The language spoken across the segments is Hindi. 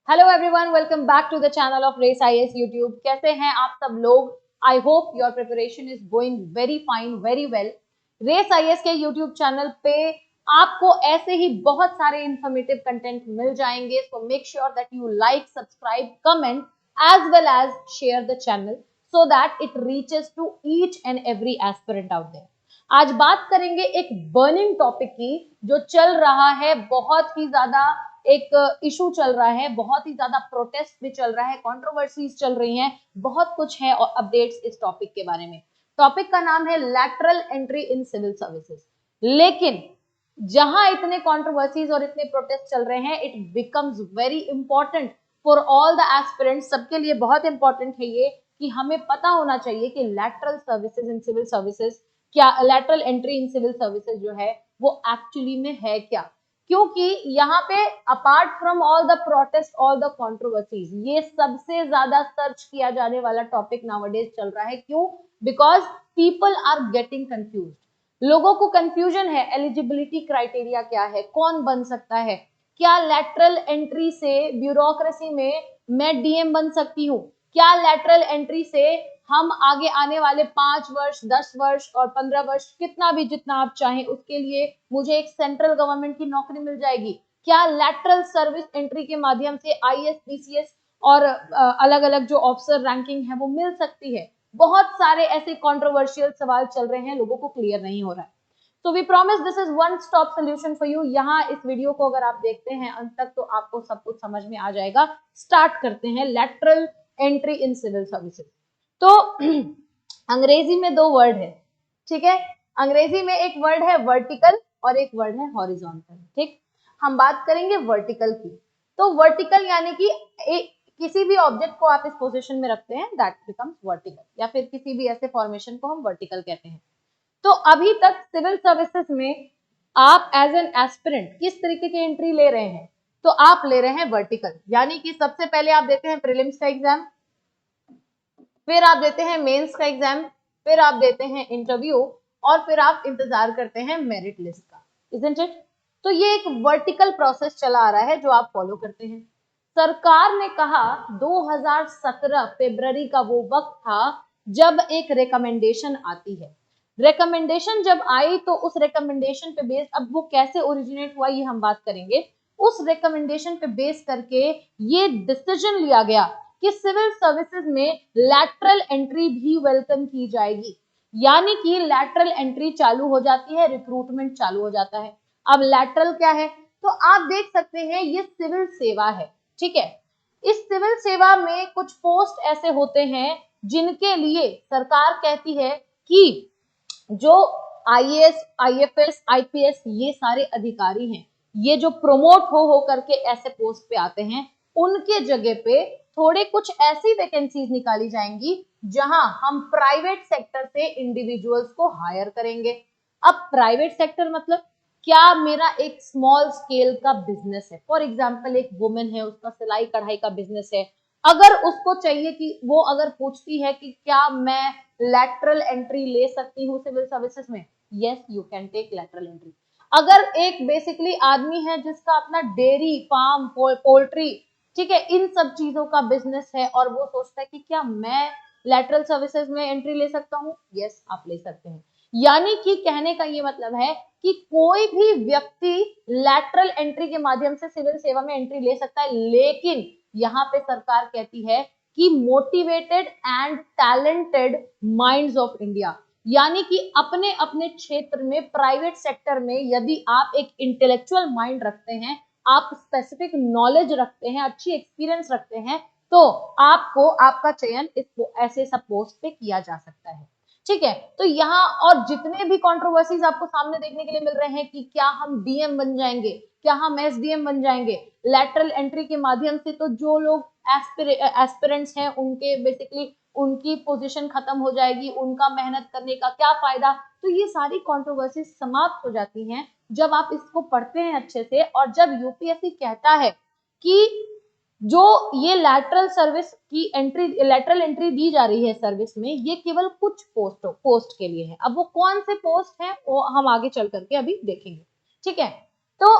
Hello everyone, welcome back to the channel of Race IAS YouTube. कैसे हैं आप सब लोग? I hope your preparation is going very fine, very well. Race IAS के यूट्यूब चैनल पे आपको ऐसे ही बहुत सारे इंफॉर्मेटिव कंटेंट मिल जाएंगे। So make sure that you like, subscribe, comment as well as share the channel so that it reaches to each and every aspirant out there. आज बात करेंगे एक बर्निंग टॉपिक की, जो चल रहा है, बहुत ही ज्यादा एक इशू चल रहा है, बहुत ही ज्यादा प्रोटेस्ट भी चल रहा है, कंट्रोवर्सीज चल रही हैं, बहुत कुछ है और अपडेट्स इस टॉपिक के बारे में। टॉपिक का नाम है lateral entry in civil services. लेकिन जहां इतने कंट्रोवर्सीज और इतने प्रोटेस्ट चल रहे हैं, it becomes very important for all the aspirants. सबके लिए बहुत इंपॉर्टेंट है ये कि हमें पता होना चाहिए कि lateral services in civil services क्या, lateral entry in civil services जो है वो एक्चुअली में है क्या। क्योंकि यहाँ पे apart from all the protest, all the controversies, ये सबसे ज्यादा सर्च किया जाने वाला टॉपिक नाउअडेज चल रहा है। क्यों? Because people are getting confused. लोगों को कंफ्यूजन है, एलिजिबिलिटी क्राइटेरिया क्या है, कौन बन सकता है, क्या लैटरल एंट्री से ब्यूरोक्रेसी में मैं डीएम बन सकती हूँ, क्या लैटरल एंट्री से हम आगे आने वाले 5 वर्ष, 10 वर्ष और 15 वर्ष, कितना भी जितना आप चाहें, उसके लिए मुझे एक सेंट्रल गवर्नमेंट की नौकरी मिल जाएगी, क्या लैटरल सर्विस एंट्री के माध्यम से आईएएस, पीसीएस और अलग अलग जो ऑफिसर रैंकिंग है वो मिल सकती है। बहुत सारे ऐसे कंट्रोवर्शियल सवाल चल रहे हैं, लोगों को क्लियर नहीं हो रहा है। तो we promise this is one stop solution for you. यहाँ इस वीडियो को अगर आप देखते हैं अंत तक तो आपको सब कुछ समझ में आ जाएगा। स्टार्ट करते हैं lateral entry in civil services. तो अंग्रेजी में 2 वर्ड है, ठीक है। अंग्रेजी में एक वर्ड है वर्टिकल और एक वर्ड है हॉरिजॉन्टल। ठीक, हम बात करेंगे वर्टिकल की। तो वर्टिकल यानी कि किसी भी ऑब्जेक्ट को आप इस पोजीशन में रखते हैं, दैट बिकम्स वर्टिकल, या फिर किसी भी ऐसे फॉर्मेशन को हम वर्टिकल कहते हैं। तो अभी तक सिविल सर्विसेज में आप एज एन एस्पिरेंट किस तरीके की एंट्री ले रहे हैं? तो आप ले रहे हैं वर्टिकल, यानी कि सबसे पहले आप देते हैं प्रीलिम्स का एग्जाम, फिर आप देते हैं मेंस का एग्जाम, फिर आप देते हैं इंटरव्यू, और फिर आप इंतजार करते हैं मेरिट लिस्ट का, इजंट इट? तो ये एक वर्टिकल प्रोसेस चला आ रहा है जो आप फॉलो करते हैं। सरकार ने कहा 2017 फरवरी का वो वक्त था जब एक रिकमेंडेशन आती है। रिकमेंडेशन जब आई तो उस रिकमेंडेशन पे बेस, अब वो कैसे ओरिजिनेट हुआ ये हम बात करेंगे। उस रिकमेंडेशन पे बेस करके ये डिसीजन लिया गया कि सिविल सर्विसेज में लैटरल एंट्री भी वेलकम की जाएगी, यानी कि लैटरल एंट्री चालू हो जाती है, रिक्रूटमेंट चालू हो जाता है। अब लैटरल क्या है? तो आप देख सकते हैं ये सिविल सेवा है, ठीक है। इस सिविल सेवा में कुछ पोस्ट ऐसे होते हैं जिनके लिए सरकार कहती है कि जो आईएएस, आईएफएस, आईपीएस ये सारे अधिकारी हैं, ये जो प्रमोट हो करके ऐसे पोस्ट पे आते हैं, उनके जगह पे थोड़े कुछ ऐसी वैकेंसीज निकाली जाएंगी जहां हम प्राइवेट सेक्टर से इंडिविजुअल्स को हायर करेंगे। अब प्राइवेट सेक्टर मतलब क्या? मेरा एक स्मॉल स्केल का बिजनेस है, फॉर एग्जांपल एक वुमेन है, उसका सिलाई कढ़ाई का बिजनेस है, अगर उसको चाहिए कि वो अगर पूछती है कि क्या मैं लैटरल एंट्री ले सकती हूँ सिविल सर्विसेज में, yes you can take lateral entry. अगर एक बेसिकली आदमी है जिसका अपना डेयरी फार्म, पोल्ट्री, ठीक है, इन सब चीजों का बिजनेस है और वो सोचता है कि क्या मैं लैटरल सर्विसेज में एंट्री ले सकता हूँ, यस आप ले सकते हैं। यानी कि कहने का ये मतलब है कि कोई भी व्यक्ति लैटरल एंट्री के माध्यम से सिविल सेवा में एंट्री ले सकता है, लेकिन यहाँ पे सरकार कहती है कि motivated and talented minds of India, यानी कि अपने अपने क्षेत्र में, प्राइवेट सेक्टर में यदि आप एक इंटेलेक्चुअल माइंड रखते हैं, आप स्पेसिफिक नॉलेज रखते हैं, अच्छी एक्सपीरियंस रखते हैं, तो आपको आपका चयन इस ऐसे सब पोस्ट पे किया जा सकता है, ठीक है। तो यहाँ और जितने भी कंट्रोवर्सीज आपको सामने देखने के लिए मिल रहे हैं कि क्या हम डीएम बन जाएंगे, क्या हम एसडीएम बन जाएंगे लैटरल एंट्री के माध्यम से, तो जो लोग एस्पिरेंट्स हैं उनके बेसिकली उनकी पोजीशन खत्म हो जाएगी, उनका मेहनत करने का क्या फायदा। तो ये सारी कंट्रोवर्सीज समाप्त हो जाती हैं जब आप इसको पढ़ते हैं अच्छे से, और जब यूपीएससी कहता है कि जो ये लैटरल सर्विस की एंट्री, लैटरल एंट्री दी जा रही है सर्विस में, ये केवल कुछ पोस्ट के लिए है। अब वो कौन से पोस्ट हैं वो हम आगे चल करके अभी देखेंगे, ठीक है। तो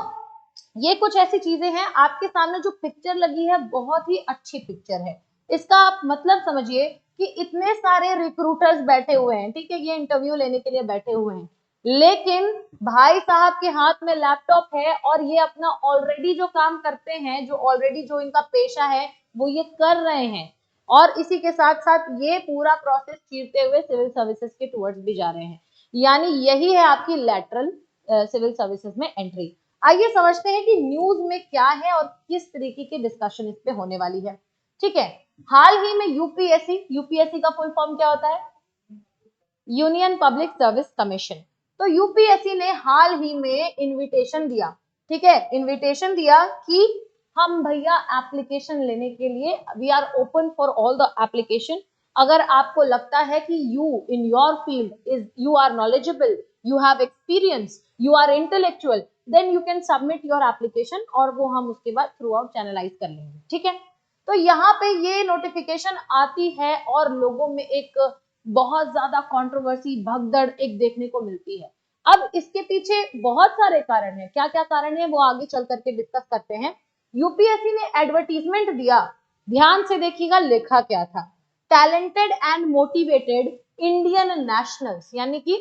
ये कुछ ऐसी चीजें हैं। आपके सामने जो पिक्चर लगी है बहुत ही अच्छी पिक्चर है। इसका आप मतलब समझिए कि इतने सारे रिक्रूटर्स बैठे हुए हैं, ठीक है, ये इंटरव्यू लेने के लिए बैठे हुए हैं, लेकिन भाई साहब के हाथ में लैपटॉप है और ये अपना ऑलरेडी जो काम करते हैं, जो ऑलरेडी जो इनका पेशा है वो ये कर रहे हैं, और इसी के साथ साथ ये पूरा प्रोसेस चीरते हुए सिविल सर्विसेज के टुवर्ड्स भी जा रहे हैं। यानी यही है आपकी लैटरल सिविल सर्विसेज में एंट्री। आइए समझते हैं कि न्यूज में क्या है और किस तरीके की डिस्कशन इस पे होने वाली है। ठीक है, हाल ही में यूपीएससी का फुल फॉर्म क्या होता है? Union public service commission. तो यूपीएससी ने हाल ही में इनविटेशन दिया, ठीक है, इनविटेशन दिया कि हम भैया एप्लीकेशन लेने के लिए we are open for all the application. अगर आपको लगता है कि you in your field is you are knowledgeable, you have experience, you are intellectual, then you can submit your application और वो हम उसके बाद थ्रू आउट चैनलाइज कर लेंगे। ठीक है, तो यहाँ पे ये नोटिफिकेशन आती है और लोगों में एक बहुत ज्यादा कंट्रोवर्सी, भगदड़ एक देखने को मिलती है। अब इसके पीछे बहुत सारे कारण हैं, क्या क्या कारण है वो आगे चल करके डिस्कस करते हैं। यूपीएससी ने एडवर्टीजमेंट दिया, ध्यान से देखिएगा लिखा क्या था, talented and motivated Indian nationals, यानी कि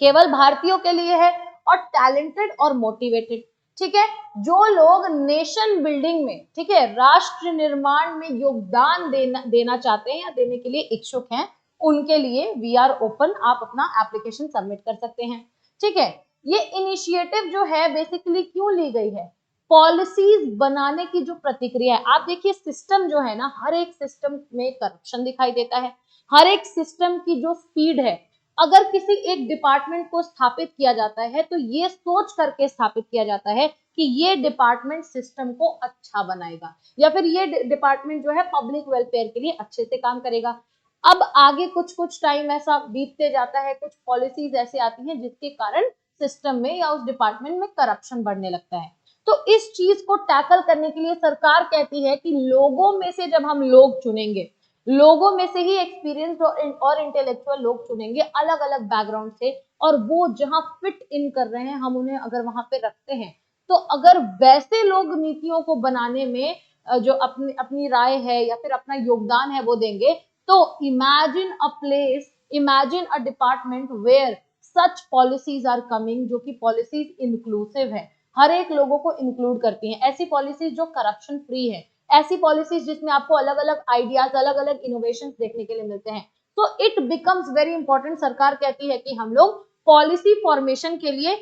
केवल भारतीयों के लिए है, और टैलेंटेड और मोटिवेटेड, ठीक है, जो लोग नेशन बिल्डिंग में, ठीक है, राष्ट्र निर्माण में योगदान देना चाहते हैं या देने के लिए इच्छुक हैं, उनके लिए वी आर ओपन, आप अपना एप्लीकेशन सबमिट कर सकते हैं। ठीक है, ये इनिशिएटिव जो है बेसिकली क्यों ली गई है? पॉलिसीज बनाने की जो प्रतिक्रिया है, आप देखिए सिस्टम जो है ना, हर एक सिस्टम में करप्शन दिखाई देता है, हर एक सिस्टम की जो स्पीड है, अगर किसी एक डिपार्टमेंट को स्थापित किया जाता है तो ये सोच करके स्थापित किया जाता है कि ये डिपार्टमेंट सिस्टम को अच्छा बनाएगा या फिर ये डिपार्टमेंट जो है पब्लिक वेलफेयर के लिए अच्छे से काम करेगा। अब आगे कुछ कुछ टाइम ऐसा बीतते जाता है, कुछ पॉलिसीज ऐसे आती हैं जिसके कारण सिस्टम में या उस डिपार्टमेंट में करप्शन बढ़ने लगता है। तो इस चीज को टैकल करने के लिए सरकार कहती है कि लोगों में से जब हम लोग चुनेंगे, लोगों में से ही एक्सपीरियंस और इंटेलेक्चुअल लोग चुनेंगे अलग अलग बैकग्राउंड से, और वो जहां फिट इन कर रहे हैं हम उन्हें अगर वहां पे रखते हैं, तो अगर वैसे लोग नीतियों को बनाने में जो अपनी अपनी राय है या फिर अपना योगदान है वो देंगे, तो imagine a place, imagine a department where such policies are coming, जो कि पॉलिसीज इंक्लूसिव है, हर एक लोगों को इंक्लूड करती हैं, ऐसी पॉलिसीज जो करप्शन फ्री है, ऐसी पॉलिसीज जिसमें आपको अलग अलग आइडियाज, अलग अलग इनोवेशन देखने के लिए मिलते हैं। तो इट बिकम्स वेरी इंपॉर्टेंट, सरकार कहती है कि हम लोग पॉलिसी फॉर्मेशन के लिए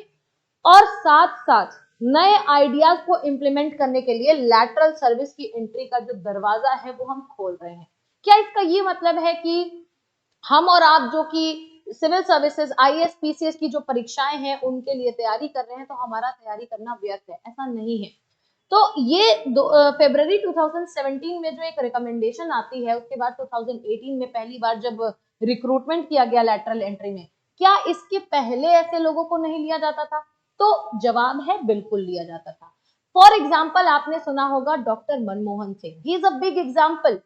और साथ साथ नए आइडियाज को इंप्लीमेंट करने के लिए लैटरल सर्विस की एंट्री का जो दरवाजा है वो हम खोल रहे हैं। क्या इसका ये मतलब है कि हम और आप जो कि सिविल सर्विसेज आईएएस पीसीएस की जो परीक्षाएं हैं उनके लिए तैयारी कर रहे हैं तो हमारा तैयारी करना व्यर्थ है? ऐसा नहीं है। तो ये फरवरी 2017 में जो एक रिकमेंडेशन आती है, उसके बाद 2018 में पहली बार जब रिक्रूटमेंट किया गया लैटरल एंट्री में, क्या इसके पहले ऐसे लोगों को नहीं लिया जाता था? तो जवाब है बिल्कुल लिया जाता था। फॉर एग्जाम्पल आपने सुना होगा doctor Manmohan Singh, he is a big example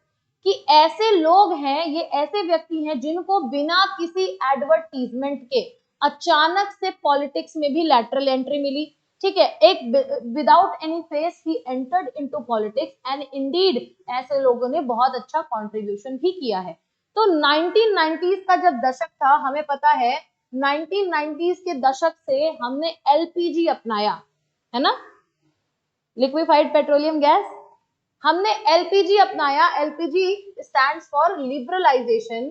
कि ऐसे लोग हैं, ये ऐसे व्यक्ति हैं जिनको बिना किसी एडवर्टीजमेंट के अचानक से पॉलिटिक्स में भी लैटरल एंट्री मिली। ठीक है, एक without any face he entered into politics and Indeed ऐसे लोगों ने बहुत अच्छा कंट्रीब्यूशन भी किया है। तो 1990s का जब दशक था, हमें पता है 1990s के दशक से हमने एलपीजी अपनाया, है ना, लिक्विफाइड पेट्रोलियम गैस, हमने एलपीजी अपनाया। LPG stands for liberalisation,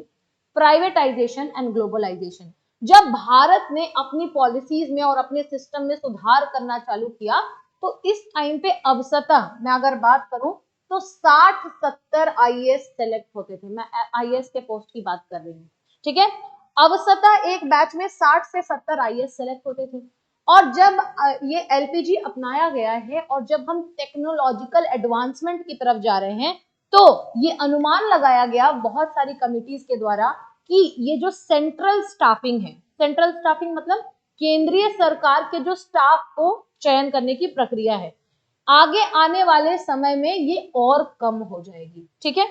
privatisation and globalisation. जब भारत ने अपनी पॉलिसीज में और अपने सिस्टम में सुधार करना चालू किया, तो इस टाइम पे अवसतः मैं अगर बात करूं तो 60-70 आईएएस सेलेक्ट होते थे, मैं आईएएस के पोस्ट की बात कर रही हूँ। ठीक है, अवसतः एक बैच में 60 से 70 आईएएस सेलेक्ट होते थे। और जब ये एलपीजी अपनाया गया है और जब हम टेक्नोलॉजिकल एडवांसमेंट की तरफ जा रहे हैं, तो ये अनुमान लगाया गया बहुत सारी कमिटीज के द्वारा कि ये जो सेंट्रल स्टाफिंग है, सेंट्रल स्टाफिंग मतलब केंद्रीय सरकार के जो स्टाफ को चयन करने की प्रक्रिया है, आगे आने वाले समय में ये और कम हो जाएगी। ठीक है,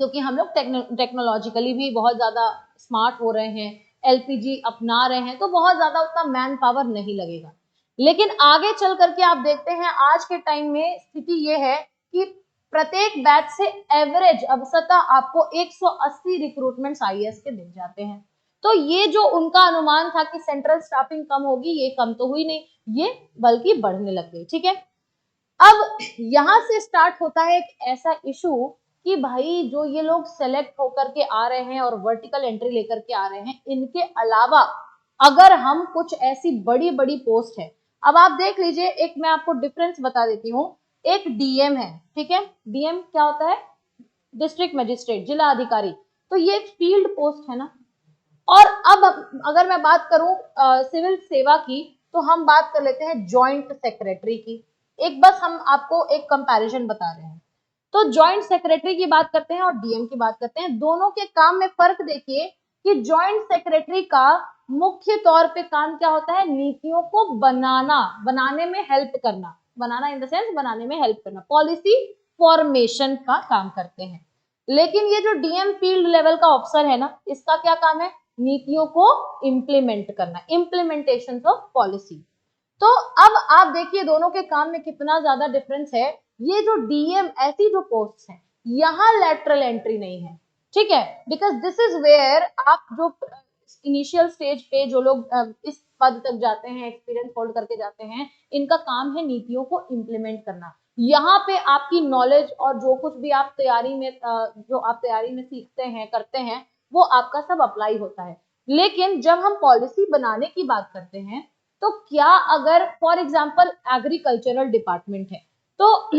क्योंकि हम लोग टेक्नोलॉजिकली भी बहुत ज्यादा स्मार्ट हो रहे हैं, एलपीजी अपना रहे हैं, तो बहुत ज्यादा उतना मैन पावर नहीं लगेगा। लेकिन आगे चल करके आप देखते हैं आज के टाइम में स्थिति ये है कि प्रत्येक बैच से एवरेज अवसतः आपको 180 रिक्रूटमेंट्स आईएएस के मिल जाते हैं। तो ये जो उनका अनुमान था कि सेंट्रल स्टाफिंग कम होगी, ये कम तो हुई नहीं, ये बल्कि बढ़ने लग गई। ठीक है, अब यहां से स्टार्ट होता है एक ऐसा इशू कि भाई जो ये लोग सेलेक्ट होकर के आ रहे हैं और वर्टिकल एंट्री लेकर के आ रहे हैं, इनके अलावा अगर हम कुछ ऐसी बड़ी बड़ी पोस्ट है, अब आप देख लीजिए, एक मैं आपको डिफरेंस बता देती हूँ। एक डीएम है, ठीक है, डीएम क्या होता है? डिस्ट्रिक्ट मजिस्ट्रेट, जिला अधिकारी। तो ये फील्ड पोस्ट है ना। और अब अगर मैं बात करूं सिविल सेवा की, तो हम बात कर लेते हैं जॉइंट सेक्रेटरी की। एक बस हम आपको एक कंपैरिजन बता रहे हैं। तो जॉइंट सेक्रेटरी की बात करते हैं और डीएम की बात करते हैं, दोनों के काम में फर्क देखिए कि जॉइंट सेक्रेटरी का मुख्य तौर पे काम क्या होता है? नीतियों को बनाने में हेल्प करना, बनाना इन द सेंस बनाने में हेल्प करना, पॉलिसी फॉर्मेशन का काम करते हैं। लेकिन ये जो डीएम फील्ड लेवल का ऑफिसर है ना, इसका क्या काम है? नीतियों को इंप्लीमेंट करना, इंप्लीमेंटेशन ऑफ पॉलिसी। तो अब आप देखिए दोनों के काम में कितना ज्यादा डिफरेंस है। ये जो डीएम ऐसी जो पोस्ट है, यहाँ लैटरल एंट्री नहीं है, ठीक है, बिकॉज दिस इज वेयर आप जो इनिशियल स्टेज पे जो लोग इस पद तक जाते हैं, एक्सपीरियंस होल्ड करके जाते हैं, इनका काम है नीतियों को इंप्लीमेंट करना। यहाँ पे आपकी नॉलेज और जो कुछ भी आप तैयारी में जो आप तैयारी में सीखते हैं, करते हैं, वो आपका सब अप्लाई होता है। लेकिन जब हम पॉलिसी बनाने की बात करते हैं, तो क्या अगर फॉर एग्जाम्पल एग्रीकल्चरल डिपार्टमेंट है, तो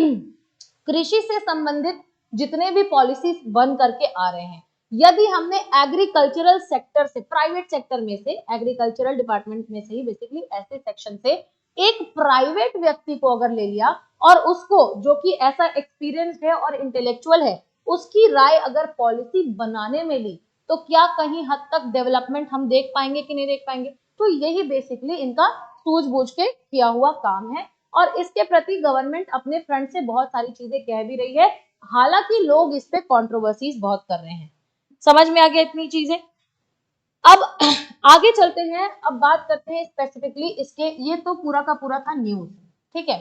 कृषि से संबंधित जितने भी पॉलिसीज बन करके आ रहे हैं, यदि हमने एग्रीकल्चरल सेक्टर से, प्राइवेट सेक्टर में से, एग्रीकल्चरल डिपार्टमेंट में से ही बेसिकली ऐसे सेक्शन से एक प्राइवेट व्यक्ति को अगर ले लिया और उसको, जो कि ऐसा एक्सपीरियंस्ड है और इंटेलेक्चुअल है, उसकी राय अगर पॉलिसी बनाने में ली, तो क्या कहीं हद तक डेवलपमेंट हम देख पाएंगे कि नहीं देख पाएंगे? तो यही बेसिकली इनका सूझबूझ के किया हुआ काम है, और इसके प्रति गवर्नमेंट अपने फ्रंट से बहुत सारी चीजें कह भी रही है, हालांकि लोग इस पे कंट्रोवर्सीज बहुत कर रहे हैं। समझ में आ गया इतनी चीजें? अब आगे चलते हैं, अब बात करते हैं स्पेसिफिकली इसके, ये तो पूरा का पूरा था न्यूज, ठीक है।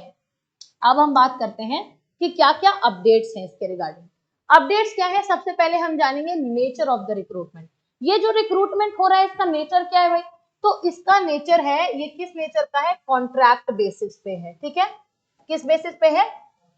अब हम बात करते हैं कि क्या क्या अपडेट्स हैं इसके रिगार्डिंग। अपडेट्स क्या है? सबसे पहले हम जानेंगे नेचर ऑफ द रिक्रूटमेंट। ये जो रिक्रूटमेंट हो रहा है, इसका नेचर क्या है भाई? तो इसका नेचर है, ये किस नेचर का है? कॉन्ट्रैक्ट बेसिस पे है, ठीक है। किस बेसिस पे है?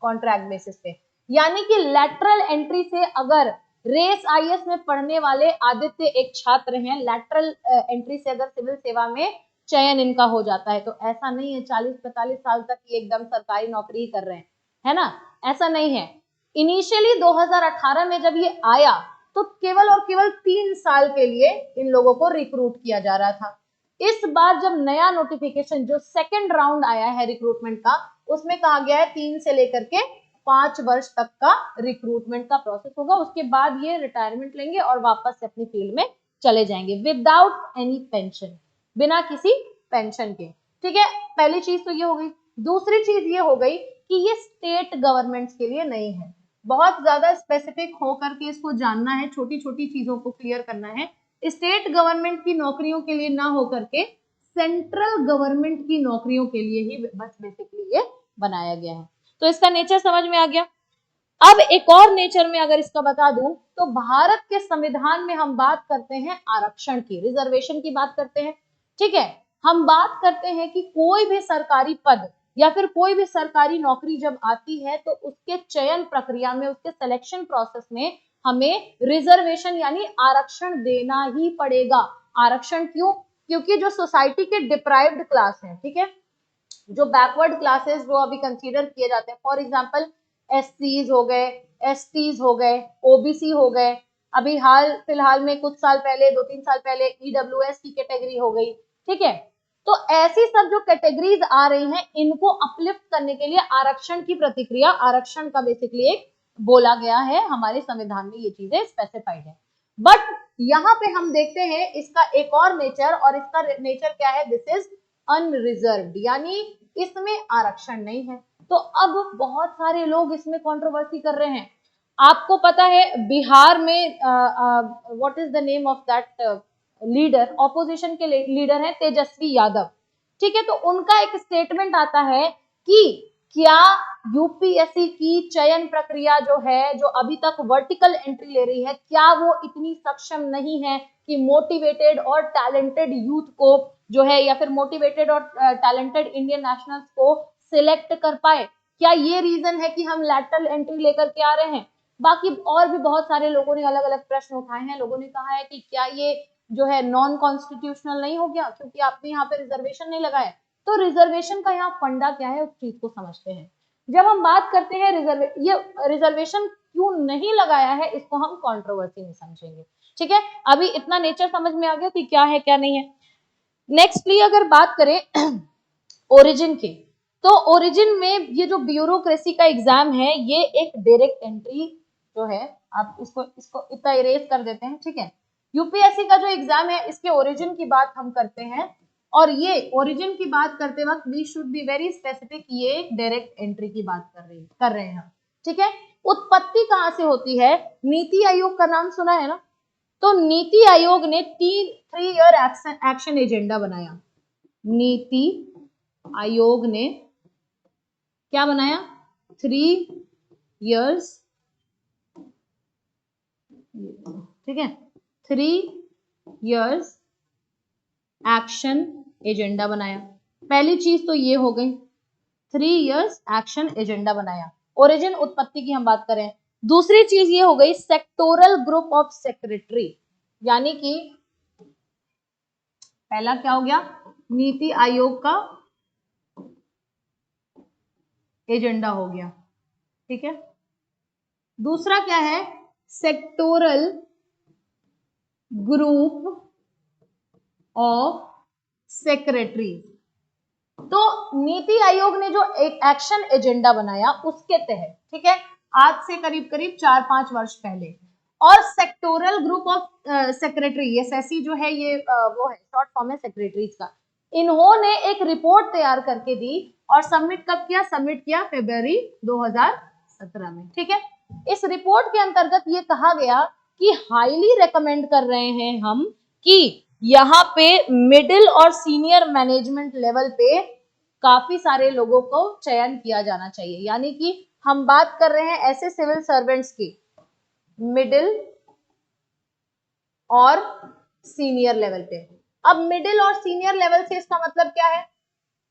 कॉन्ट्रैक्ट बेसिस पे। यानी कि लैटरल एंट्री से अगर रेस आईएएस में पढ़ने वाले आदित्य एक छात्र हैं, लैटरल एंट्री से अगर सिविल सेवा में चयन इनका हो जाता है, तो ऐसा नहीं है 40-45 साल तक ये एकदम सरकारी नौकरी कर रहे हैं, है ना, ऐसा नहीं है। इनिशियली 2018 में जब ये आया, तो केवल और केवल 3 साल के लिए इन लोगों को रिक्रूट किया जा रहा था। इस बार जब नया नोटिफिकेशन, जो सेकेंड राउंड आया है रिक्रूटमेंट का, उसमें कहा गया है 3 से लेकर के 5 वर्ष तक का रिक्रूटमेंट का प्रोसेस होगा, उसके बाद ये रिटायरमेंट लेंगे और वापस से अपनी फील्ड में चले जाएंगे विदाउट एनी पेंशन, बिना किसी पेंशन के, ठीक है। पहली चीज तो ये हो गई। दूसरी चीज ये हो गई कि ये स्टेट गवर्नमेंट्स के लिए नहीं है, बहुत ज्यादा स्पेसिफिक होकर के इसको जानना है, छोटी छोटी चीजों को क्लियर करना है। स्टेट गवर्नमेंट की नौकरियों के लिए ना होकर के सेंट्रल गवर्नमेंट की नौकरियों के लिए ही बस बेसिकली ये बनाया गया है। तो इसका नेचर समझ में आ गया। अब एक और नेचर में अगर इसका बता दूं, तो भारत के संविधान में हम बात करते हैं आरक्षण की, रिजर्वेशन की बात करते हैं, ठीक है। हम बात करते हैं कि कोई भी सरकारी पद या फिर कोई भी सरकारी नौकरी जब आती है, तो उसके चयन प्रक्रिया में, उसके सिलेक्शन प्रोसेस में हमें रिजर्वेशन यानी आरक्षण देना ही पड़ेगा। आरक्षण क्यों? क्योंकि जो सोसाइटी के डिप्राइव्ड क्लास है, ठीक है, जो बैकवर्ड क्लासेस जो अभी कंसीडर किए जाते हैं, फॉर एग्जांपल एससीज हो गए, एसटीज हो गए, ओबीसी हो गए, अभी हाल फिलहाल में कुछ साल पहले, 2-3 साल पहले ईडब्ल्यूएस की कैटेगरी हो गई, ठीक है। तो ऐसी सब जो कैटेगरीज आ रही हैं, इनको अपलिफ्ट करने के लिए आरक्षण की प्रतिक्रिया, आरक्षण का बेसिकली एक बोला गया है, हमारे संविधान में ये चीजें स्पेसिफाइड है। बट यहाँ पे हम देखते हैं इसका एक और नेचर, और इसका नेचर क्या है? दिस इज अनरिजर्व्ड, यानी इसमें आरक्षण नहीं है। तो अब बहुत सारे लोग इसमें कंट्रोवर्सी कर रहे हैं। आपको पता है बिहार में what is the name of that leader, opposition के लीडर है तेजस्वी यादव, ठीक है, तो उनका एक स्टेटमेंट आता है कि क्या यूपीएससी की चयन प्रक्रिया जो है, जो अभी तक वर्टिकल एंट्री ले रही है, क्या वो इतनी सक्षम नहीं है कि मोटिवेटेड और टैलेंटेड यूथ को जो है, या फिर मोटिवेटेड और टैलेंटेड इंडियन नेशनल्स को सिलेक्ट कर पाए? क्या ये रीजन है कि हम लैटरल एंट्री लेकर के आ रहे हैं? बाकी और भी बहुत सारे लोगों ने अलग अलग प्रश्न उठाए हैं। लोगों ने कहा है कि क्या ये जो है नॉन कॉन्स्टिट्यूशनल नहीं हो गया क्योंकि आपने यहाँ पे रिजर्वेशन नहीं लगाया? तो रिजर्वेशन का यहाँ फंडा क्या है, उस चीज को समझते हैं। जब हम बात करते हैं ये रिजर्वेशन क्यों नहीं लगाया है, इसको हम कंट्रोवर्सी में समझेंगे। ठीक है, अभी इतना नेचर समझ में आ गया कि क्या है क्या नहीं है। नेक्स्टली अगर बात करें ओरिजिन की, तो ओरिजिन में ये जो ब्यूरोक्रेसी का एग्जाम है, ये एक डायरेक्ट एंट्री जो है, आप इसको इसको इतना इरेज कर देते हैं। ठीक है, यूपीएससी का जो एग्जाम है, इसके ओरिजिन की बात हम करते हैं, और ये ओरिजिन की बात करते वक्त we should be very specific, ये डायरेक्ट एंट्री की बात कर रहे हैं। ठीक है, उत्पत्ति कहां से होती है? नीति आयोग का नाम सुना है ना? तो नीति आयोग ने 3 ईयर एक्शन एजेंडा बनाया। नीति आयोग ने क्या बनाया? 3 इयर्स, ठीक है, 3 इयर्स एक्शन एजेंडा बनाया। पहली चीज तो ये हो गई, 3 इयर्स एक्शन एजेंडा बनाया। ओरिजिन उत्पत्ति की हम बात करें। दूसरी चीज ये हो गई सेक्टोरल ग्रुप ऑफ सेक्रेटरी, यानी कि पहला क्या हो गया? नीति आयोग का एजेंडा हो गया। ठीक है, दूसरा क्या है? Sectoral group of secretary. तो नीति आयोग ने जो एक एक्शन एजेंडा बनाया उसके तहत, ठीक है, आज से करीब करीब 4-5 वर्ष पहले, और सेक्टोरल ग्रुप ऑफ सेक्रेटरी, ये सेसी जो है, ये वो है शॉर्ट फॉर्म है सेक्रेटरीज का, इन्होंने एक रिपोर्ट तैयार करके दी और सबमिट कब किया? सबमिट किया फरवरी 2017 में। ठीक है, इस रिपोर्ट के अंतर्गत ये कहा गया कि हाईली रेकमेंड कर रहे हैं हम कि यहाँ पे मिडिल और सीनियर मैनेजमेंट लेवल पे काफी सारे लोगों को चयन किया जाना चाहिए। यानी कि हम बात कर रहे हैं ऐसे सिविल सर्वेंट्स की मिडिल और सीनियर लेवल पे। अब मिडिल और सीनियर लेवल से इसका मतलब क्या है?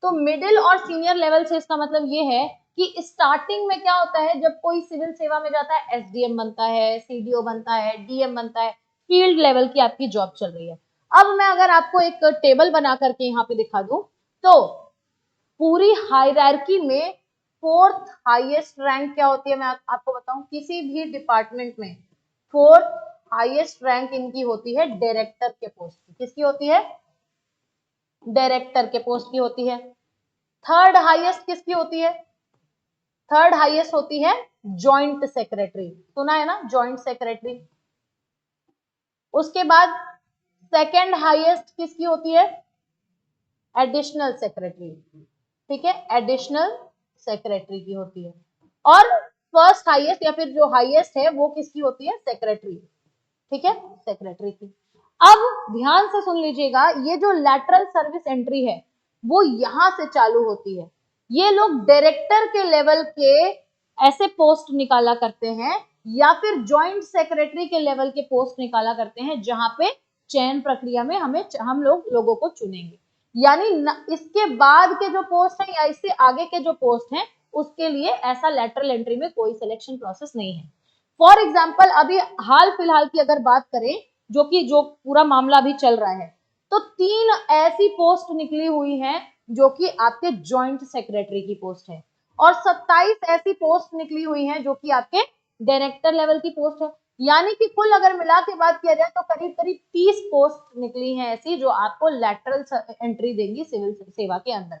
तो मिडिल और सीनियर लेवल से इसका मतलब ये है कि स्टार्टिंग में क्या होता है, जब कोई सिविल सेवा में जाता है, एसडीएम बनता है, सीडीओ बनता है, डीएम बनता है, फील्ड लेवल की आपकी जॉब चल रही है। अब मैं अगर आपको एक टेबल बना करके यहाँ पे दिखा दूं, तो पूरी हायरार्की में 4th हाईएस्ट रैंक क्या होती है, मैं आपको बताऊं, किसी भी डिपार्टमेंट में 4th हाईएस्ट रैंक इनकी होती है डायरेक्टर के पोस्ट की। किसकी होती है? डायरेक्टर के पोस्ट की होती है। 3rd हाईएस्ट किसकी होती है? 3rd हाईएस्ट होती है जॉइंट सेक्रेटरी, सुना है ना, जॉइंट सेक्रेटरी। उसके बाद 2nd हाईएस्ट किसकी होती है? Additional secretary. ठीक है, एडिशनल सेक्रेटरी की होती है। और 1st हाईएस्ट या फिर जो हाईएस्ट है वो किसकी होती है? सेक्रेटरी। ठीक है, सेक्रेटरी की। अब ध्यान से सुन लीजिएगा, ये जो लैटरल सर्विस एंट्री है वो यहां से चालू होती है। ये लोग डायरेक्टर के लेवल के ऐसे पोस्ट निकाला करते हैं, या फिर जॉइंट सेक्रेटरी के लेवल के पोस्ट निकाला करते हैं, जहां पे चयन प्रक्रिया में हम लोगों को चुनेंगे। यानी इसके बाद के जो पोस्ट है या इससे आगे के जो पोस्ट हैं, उसके लिए ऐसा लैटरल एंट्री में कोई सिलेक्शन प्रोसेस नहीं है। फॉर एग्जाम्पल, अभी हाल फिलहाल की अगर बात करें, जो पूरा मामला अभी चल रहा है, तो 3 ऐसी पोस्ट निकली हुई हैं जो कि आपके जॉइंट सेक्रेटरी की पोस्ट है, और 27 ऐसी पोस्ट निकली हुई हैं जो कि आपके डायरेक्टर लेवल की पोस्ट है। यानी कि कुल अगर मिला के बात किया जाए तो करीब करीब 30 पोस्ट निकली हैं ऐसी जो आपको लैटरल एंट्री देंगी सिविल सेवा के अंदर।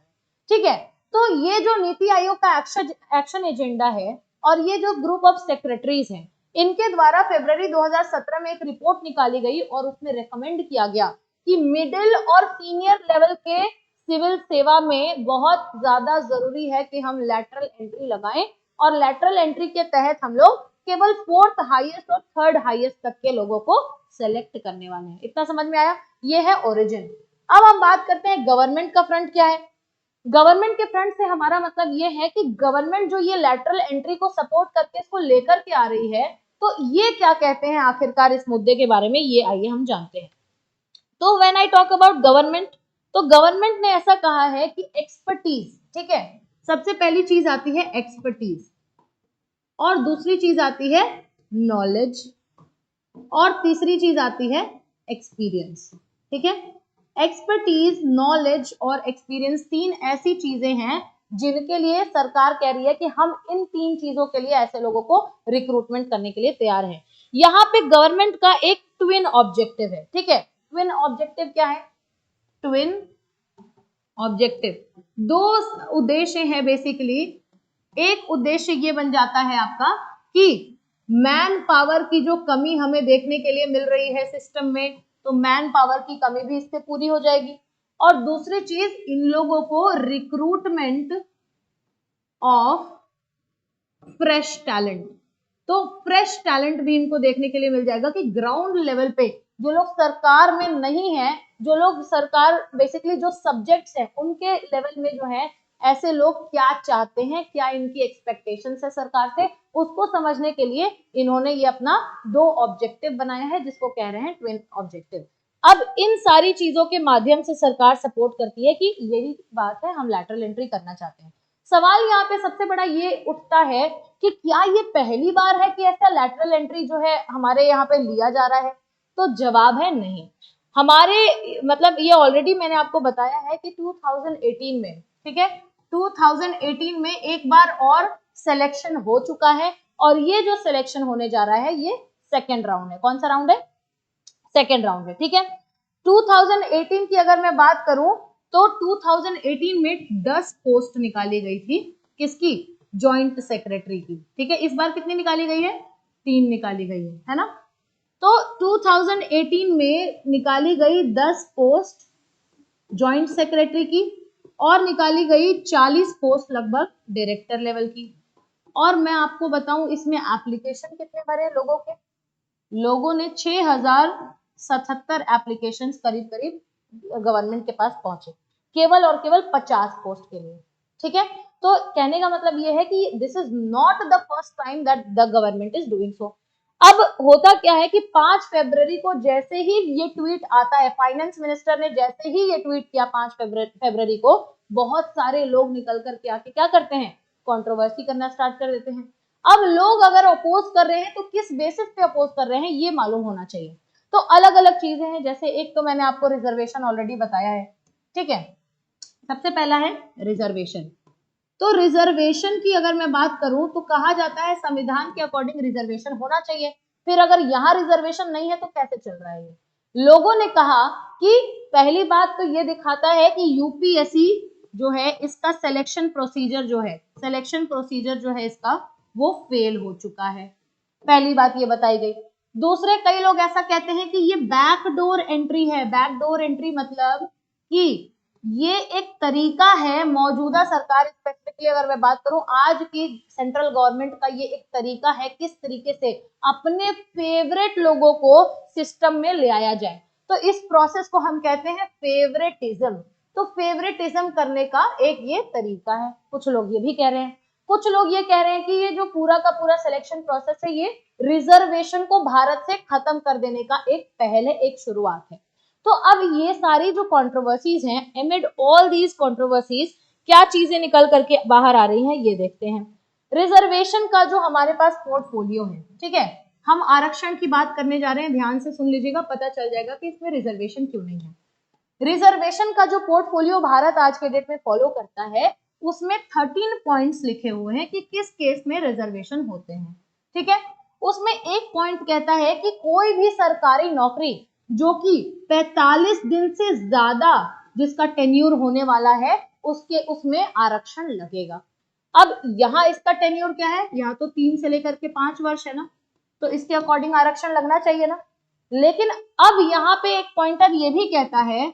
ठीक है, तो ये जो नीति आयोग का एक्शन एजेंडा है और ये जो ग्रुप ऑफ सेक्रेटरीज हैं, इनके द्वारा फरवरी 2017 में एक रिपोर्ट निकाली गई और उसमें रेकमेंड किया गया कि मिडिल और सीनियर लेवल के सिविल सेवा में बहुत ज्यादा जरूरी है कि हम लैटरल एंट्री लगाएं, और लैटरल एंट्री के तहत हम लोग केवल 4th हाईएस्ट और 3rd हाईएस्ट तक के लोगों को सेलेक्ट करने वाले हैं। इतना समझ में आया? ये है ओरिजिन। अब हम बात करते हैं गवर्नमेंट का फ्रंट क्या है। गवर्नमेंट के फ्रंट से हमारा मतलब ये है कि गवर्नमेंट जो ये लैटरल एंट्री को सपोर्ट करके इसको लेकर के आ रही है, तो ये क्या कहते हैं आखिरकार इस मुद्दे के बारे में, ये आइए हम जानते हैं। तो when I talk about government, तो गवर्नमेंट ने ऐसा कहा है कि एक्सपर्टीज, ठीक है, सबसे पहली चीज आती है एक्सपर्टीज, और दूसरी चीज आती है नॉलेज, और तीसरी चीज आती है एक्सपीरियंस, ठीक है। एक्सपर्टीज, नॉलेज और एक्सपीरियंस तीन ऐसी चीजें हैं जिनके लिए सरकार कह रही है कि हम इन तीन चीजों के लिए ऐसे लोगों को रिक्रूटमेंट करने के लिए तैयार हैं। यहाँ पे गवर्नमेंट का एक ट्विन ऑब्जेक्टिव है, ठीक है। ट्विन ऑब्जेक्टिव क्या है? ट्विन ऑब्जेक्टिव, दो उद्देश्य हैं बेसिकली। एक उद्देश्य ये बन जाता है आपका कि मैन पावर की जो कमी हमें देखने के लिए मिल रही है सिस्टम में, तो मैन पावर की कमी भी इससे पूरी हो जाएगी। और दूसरी चीज, इन लोगों को रिक्रूटमेंट ऑफ फ्रेश टैलेंट, तो फ्रेश टैलेंट भी इनको देखने के लिए मिल जाएगा कि ग्राउंड लेवल पे जो लोग सरकार में नहीं है, जो लोग सरकार बेसिकली जो सब्जेक्ट्स हैं उनके लेवल में जो है ऐसे लोग क्या चाहते हैं, क्या इनकी एक्सपेक्टेशंस है सरकार से, उसको समझने के लिए इन्होंने ये अपना दो ऑब्जेक्टिव बनाया है जिसको कह रहे हैं ट्विन ऑब्जेक्टिव। अब इन सारी चीजों के माध्यम से सरकार सपोर्ट करती है कि यही बात है, हम लैटरल एंट्री करना चाहते हैं। सवाल यहाँ पे सबसे बड़ा ये उठता है कि क्या ये पहली बार है कि ऐसा लैटरल एंट्री जो है हमारे यहाँ पे लिया जा रहा है? तो जवाब है नहीं। हमारे मतलब ये ऑलरेडी मैंने आपको बताया है कि 2018 में, ठीक है, 2018 में एक बार और सिलेक्शन हो चुका है, और ये जो सिलेक्शन होने जा रहा है ये सेकेंड राउंड है। कौन सा राउंड है? सेकेंड राउंड है, ठीक है। 2018 की अगर मैं बात करूं तो 2018 में 10 पोस्ट निकाली गई थी, किसकी? जॉइंट सेक्रेटरी की, ठीक है। इस बार कितनी निकाली गई है? 3 निकाली गई है ना। तो 2018 में निकाली गई 10 पोस्ट जॉइंट सेक्रेटरी की, और निकाली गई 40 पोस्ट लगभग डायरेक्टर लेवल की। और मैं आपको बताऊं इसमें एप्लीकेशन कितने भरे लोगों के? लोगों ने 6077 एप्लीकेशन करीब करीब गवर्नमेंट के पास पहुंचे, केवल और केवल 50 पोस्ट के लिए, ठीक है। तो कहने का मतलब ये है कि this is not the first time that the government is doing so. अब होता क्या है कि 5 फरवरी को जैसे ही ये ट्वीट आता है, फाइनेंस मिनिस्टर ने जैसे ही ये ट्वीट किया 5 फरवरी को, बहुत सारे लोग निकल करके आके क्या करते हैं? कंट्रोवर्सी करना स्टार्ट कर देते हैं। अब लोग अगर अपोज कर रहे हैं तो किस बेसिस पे अपोज कर रहे हैं ये मालूम होना चाहिए। तो अलग अलग चीजें हैं, जैसे एक तो मैंने आपको रिजर्वेशन ऑलरेडी बताया है, ठीक है। सबसे पहला है रिजर्वेशन। तो रिजर्वेशन की अगर मैं बात करूं तो कहा जाता है संविधान के अकॉर्डिंग रिजर्वेशन होना चाहिए। फिर अगर यहाँ रिजर्वेशन नहीं है तो कैसे चल रहा है ये? लोगों ने कहा कि पहली बात तो ये दिखाता है कि यूपीएससी जो है इसका सिलेक्शन प्रोसीजर जो है इसका वो फेल हो चुका है। पहली बात ये बताई गई। दूसरे कई लोग ऐसा कहते हैं कि ये बैकडोर एंट्री है। बैकडोर एंट्री मतलब कि ये एक तरीका है, मौजूदा सरकार स्पेसिफिकली अगर मैं बात करूं आज की सेंट्रल गवर्नमेंट का, ये एक तरीका है किस तरीके से अपने फेवरेट लोगों को सिस्टम में ले आया जाए। तो इस प्रोसेस को हम कहते हैं फेवरेटिज्म। तो फेवरेटिज्म करने का एक ये तरीका है, कुछ लोग ये भी कह रहे हैं। कुछ लोग ये कह रहे हैं कि ये जो पूरा का पूरा सिलेक्शन प्रोसेस है ये रिजर्वेशन को भारत से खत्म कर देने का एक पहल है, एक शुरुआत है। तो अब ये सारी जो कंट्रोवर्सीज हैं, एमिड ऑल दीज कंट्रोवर्सीज क्या चीजें निकल करके बाहर आ रही हैं ये देखते हैं। रिजर्वेशन का जो हमारे पास पोर्टफोलियो है, ठीक है, हम आरक्षण की बात करने जा रहे हैं, ध्यान से सुन लीजिएगा, पता चल जाएगा कि इसमें रिजर्वेशन क्यों नहीं है। रिजर्वेशन का जो पोर्टफोलियो भारत आज के डेट में फॉलो करता है उसमें 13 पॉइंट्स लिखे हुए हैं कि किस केस में रिजर्वेशन होते हैं, ठीक है। उसमें एक पॉइंट कहता है कि कोई भी सरकारी नौकरी जो कि 45 दिन से ज्यादा जिसका टेन्यूर होने वाला है उसमें आरक्षण लगेगा। अब यहाँ इसका टेन्यूर क्या है? यहाँ तो 3 से लेकर के 5 वर्ष है ना, तो इसके अकॉर्डिंग आरक्षण लगना चाहिए ना। लेकिन अब यहाँ पे एक पॉइंटर ये भी कहता है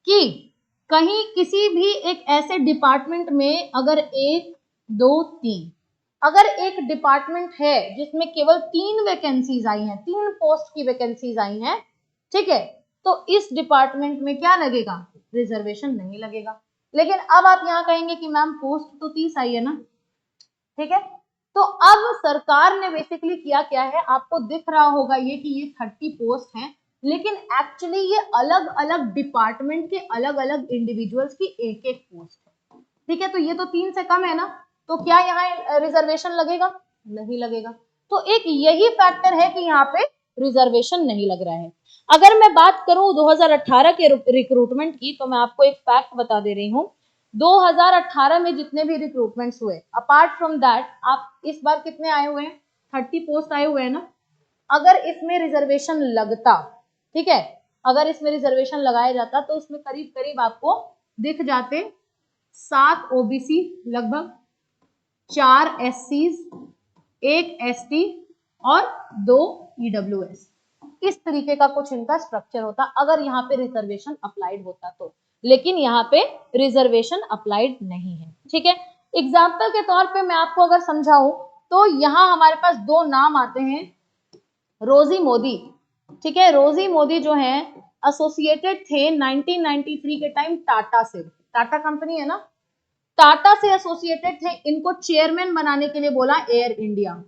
कि कहीं किसी भी एक ऐसे डिपार्टमेंट में अगर 1 2 3 अगर एक डिपार्टमेंट है जिसमें केवल 3 वैकेंसीज आई हैं, 3 पोस्ट की वैकेंसीज आई हैं, ठीक है, तो इस डिपार्टमेंट में क्या लगेगा, रिजर्वेशन नहीं लगेगा। लेकिन अब आप यहाँ कहेंगे कि मैम पोस्ट तो 30 आई है ना, ठीक है। तो अब सरकार ने बेसिकली किया क्या है, आपको दिख रहा होगा ये कि ये 30 पोस्ट हैं, लेकिन एक्चुअली ये अलग अलग डिपार्टमेंट के अलग अलग इंडिविजुअल्स की एक एक पोस्ट है, ठीक है। तो ये तो 3 से कम है ना, तो क्या यहाँ रिजर्वेशन लगेगा, नहीं लगेगा। तो एक यही फैक्टर है कि यहाँ पे रिजर्वेशन नहीं लग रहा है। अगर मैं बात करूं 2018 के रिक्रूटमेंट की, तो मैं आपको एक फैक्ट बता दे रही हूं। 2018 में जितने भी रिक्रूटमेंट्स हुए, अपार्ट फ्रॉम दैट आप इस बार कितने आए हुए हैं, 30 पोस्ट आए हुए हैं ना। अगर इसमें रिजर्वेशन लगता, ठीक है, अगर इसमें रिजर्वेशन लगाया जाता तो इसमें करीब करीब आपको दिख जाते 7 ओबीसी, लगभग 4 एससीज, 1 एसटी और 2 ईडब्ल्यूएस। इस तरीके का कुछ इनका स्ट्रक्चर होता अगर यहाँ पे रिजर्वेशन अप्लाइड होता तो, लेकिन यहाँ पे रिजर्वेशन अप्लाइड नहीं है, ठीक है। एग्जाम्पल के तौर पे मैं आपको अगर समझाऊं तो यहाँ हमारे पास 2 नाम आते हैं, रोजी मोदी, ठीक है। रोजी मोदी जो है एसोसिएटेड थे 1993 के टाइम टाटा से, टाटा कंपनी है ना, टाटा से एसोसिएटेड थे। इनको चेयरमैन बनाने के लिए बोला एयर इंडिया,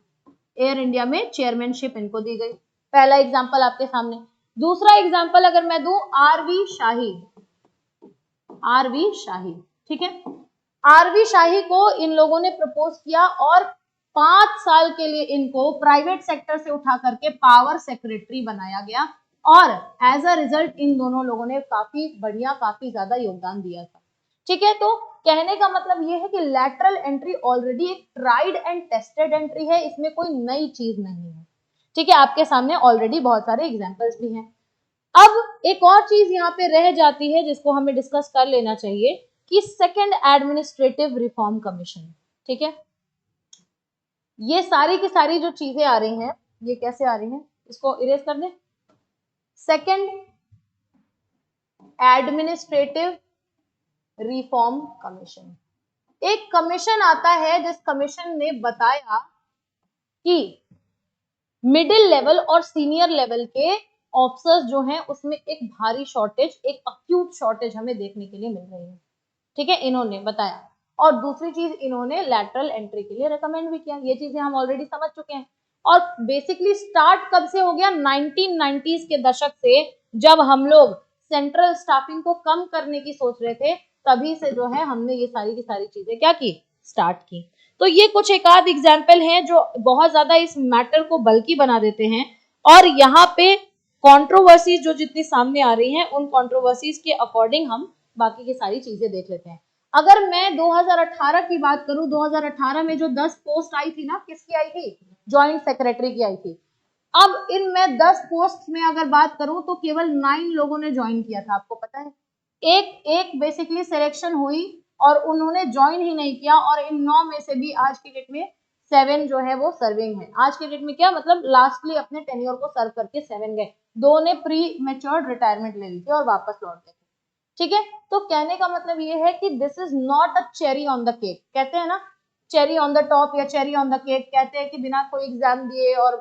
एयर इंडिया में चेयरमैनशिप इनको दी गई। पहला एग्जांपल आपके सामने। दूसरा एग्जांपल अगर मैं दूं, आरवी शाही, आरवी शाही, ठीक है। आरवी शाही को इन लोगों ने प्रपोज किया और 5 साल के लिए इनको प्राइवेट सेक्टर से उठा करके पावर सेक्रेटरी बनाया गया और एज अ रिजल्ट इन दोनों लोगों ने काफी बढ़िया, काफी ज्यादा योगदान दिया था, ठीक है। तो कहने का मतलब ये है कि लैटरल एंट्री ऑलरेडी एक ट्राइड एंड टेस्टेड एंट्री है, इसमें कोई नई चीज नहीं है, ठीक है। आपके सामने ऑलरेडी बहुत सारे एग्जांपल्स भी हैं। अब एक और चीज यहाँ पे रह जाती है जिसको हमें डिस्कस कर लेना चाहिए कि सेकंड एडमिनिस्ट्रेटिव रिफॉर्म कमीशन, ठीक है। ये सारी की सारी जो चीजें आ रही हैं, ये कैसे आ रही हैं, इसको इरेज कर दें। सेकंड एडमिनिस्ट्रेटिव रिफॉर्म कमीशन, एक कमीशन आता है जिस कमीशन ने बताया कि मिडिल लेवल और सीनियर लेवल के ऑफिसर्स जो हैं उसमें एक भारी शॉर्टेज, एक अक्यूट शॉर्टेज हमें देखने के लिए मिल रही है, ठीक है, इन्होंने बताया। और दूसरी चीज इन्होंने लैटरल एंट्री के लिए रेकमेंड भी किया। ये चीजें हम ऑलरेडी समझ चुके हैं। और बेसिकली स्टार्ट कब से हो गया, 1990s के दशक से, जब हम लोग सेंट्रल स्टाफिंग को कम करने की सोच रहे थे, तभी से जो है हमने ये सारी की सारी चीजें क्या की, स्टार्ट की। तो ये कुछ एक आध एग्जाम्पल हैं जो बहुत ज्यादा इस मैटर को बल्कि बना देते हैं। और यहाँ पे कंट्रोवर्सीज जो जितनी सामने आ रही हैं, उन कंट्रोवर्सीज के अकॉर्डिंग हम बाकी की सारी चीजें देख लेते हैं। अगर मैं 2018 की बात करूं, 2018 में जो 10 पोस्ट आई थी ना, किसकी आई थी, ज्वाइंट सेक्रेटरी की आई थी। अब इनमें 10 पोस्ट में अगर बात करूं तो केवल 9 लोगों ने ज्वाइन किया था, आपको पता है। एक एक बेसिकली सिलेक्शन हुई और उन्होंने ज्वाइन ही नहीं किया, और इन 9 में से भी आज की डेट में 7 जो है वो सर्विंग है। आज के डेट में क्या मतलब, लास्टली अपने टेन्योर को सर्व करके 7 गए, 2 ने प्री मैच्योर्ड रिटायरमेंट ले ली थी और वापस लौट गए, ठीक है। तो कहने का मतलब ये है कि this is not a cherry on the cake, कहते हैं ना चेरी ऑन द टॉप या चेरी ऑन द केक, कहते हैं कि बिना कोई एग्जाम दिए और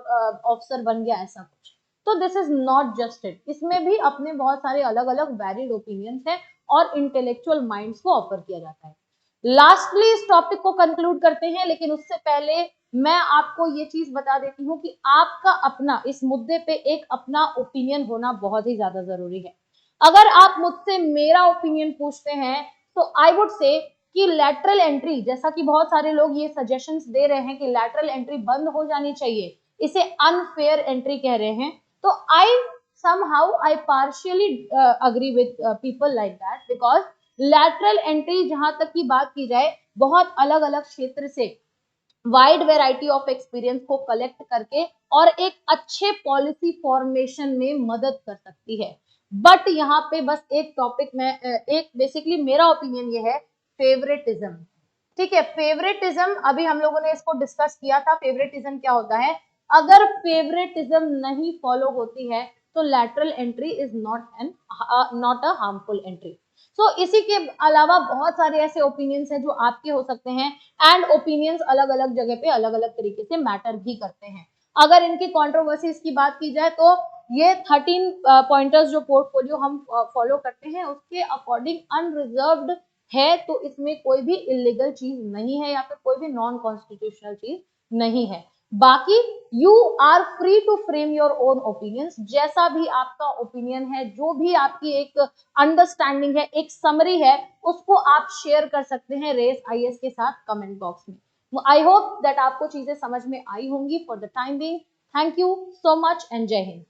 ऑफिसर बन गया, ऐसा कुछ। तो this is not just it, इसमें भी अपने बहुत सारे अलग अलग वैलिड ओपिनियंस हैं और इंटेलेक्चुअल माइंड्स को ऑफर किया जाता है। लास्टली इस टॉपिक को कंक्लूड करते हैं, लेकिन उससे पहले मैं आपको ये चीज बता देती हूँ कि आपका अपना इस मुद्दे पे एक अपना ओपिनियन होना बहुत ही ज्यादा जरूरी है। अगर आप मुझसे मेरा ओपिनियन पूछते हैं तो आई वुड से कि लैटरल एंट्री, जैसा कि बहुत सारे लोग ये सजेशंस दे रहे हैं कि लैटरल एंट्री बंद हो जानी चाहिए, इसे अनफेयर एंट्री कह रहे हैं, तो आई somehow I partially agree with people like that, because lateral entry जहां तक की बात की जाए, बहुत अलग अलग क्षेत्र से वाइड वेराइटी ऑफ एक्सपीरियंस को कलेक्ट करके और एक अच्छे पॉलिसी फॉर्मेशन में मदद कर सकती है। बट यहाँ पे बस एक टॉपिक में एक बेसिकली मेरा ओपिनियन ये है, फेवरेटिज्म, ठीक है। फेवरेटिज्म अभी हम लोगों ने इसको डिस्कस किया था, फेवरेटिज्म क्या होता है। अगर फेवरेटिज्म नहीं फॉलो होती है तो lateral entry is not a harmful entry. So इसी के अलावा बहुत सारे ऐसे ओपिनियंस हैं जो आपके हो सकते हैं, एंड ओपिनियंस अलग अलग जगह पे अलग अलग तरीके से मैटर भी करते हैं। अगर इनकी कंट्रोवर्सीज की बात की जाए तो ये 13 पॉइंटर्स जो पोर्टफोलियो हम फॉलो करते हैं उसके अकॉर्डिंग अनरिजर्व्ड है, तो इसमें कोई भी इलीगल चीज नहीं है या फिर कोई भी नॉन कॉन्स्टिट्यूशनल चीज नहीं है। बाकी you are free to frame your own opinions, जैसा भी आपका ओपिनियन है, जो भी आपकी एक अंडरस्टैंडिंग है, एक समरी है, उसको आप शेयर कर सकते हैं रेस आईएएस के साथ कमेंट बॉक्स में। आई होप दैट आपको चीजें समझ में आई होंगी। For the time being, thank you so much and जय हिंद।